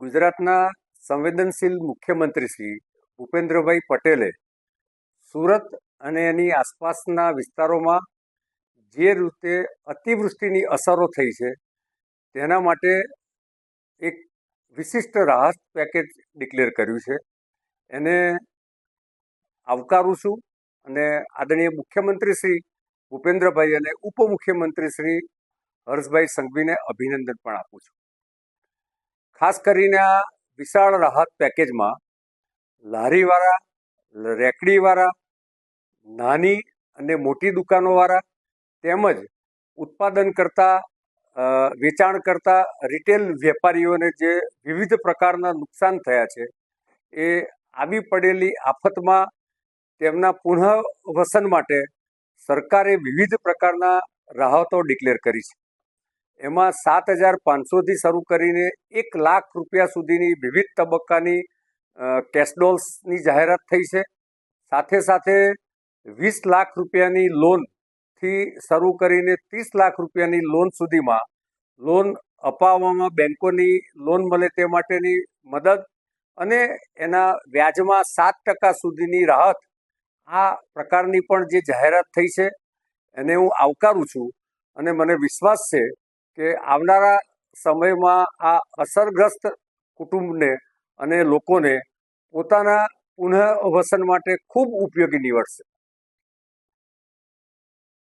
ગુજરાતના સંવેદનશીલ મુખ્યમંત્રી શ્રી ભૂપેન્દ્રભાઈ પટેલે સુરત અને એની આસપાસના વિસ્તારોમાં જે રીતે અતિવૃષ્ટિની અસરો થઈ છે તેના માટે એક વિશિષ્ટ રાહત પેકેજ ડિક્લેર કર્યું છે. એને આવકારું છું અને આદરણીય મુખ્યમંત્રી શ્રી ભૂપેન્દ્રભાઈ અને ઉપમુખ્યમંત્રી શ્રી હર્ષભાઈ સંઘવીને અભિનંદન પણ આપું છું. ખાસ કરીને આ વિશાળ રાહત પેકેજમાં લારીવાળા, રેકડીવાળા, નાની અને મોટી દુકાનોવાળા તેમજ ઉત્પાદન કરતા, વેચાણ કરતા રિટેલ વેપારીઓને જે વિવિધ પ્રકારના નુકસાન થયા છે એ આવી પડેલી આફતમાં તેમના પુનઃવસન માટે સરકારે વિવિધ પ્રકારના રાહતો ડિક્લેર કરી છે. એમાં 7,500થી શરૂ કરીને 1 લાખ રૂપિયા સુધીની વિવિધ તબક્કાની કેશડોલ્સની જાહેરાત થઈ છે. સાથે સાથે 20 લાખ રૂપિયાની લોનથી શરૂ કરીને 30 લાખ રૂપિયાની લોન સુધીમાં લોન અપાવવામાં બેન્કોની લોન મળે તે માટેની મદદ અને એના વ્યાજમાં 7% સુધીની રાહત, આ પ્રકારની પણ જે જાહેરાત થઈ છે એને હું આવકારું છું અને મને વિશ્વાસ છે કે આવનારા સમયમાં આ અસરગ્રસ્ત કુટુંબને અને લોકોને પોતાના પુનઃવસન માટે ખૂબ ઉપયોગી નીવડશે.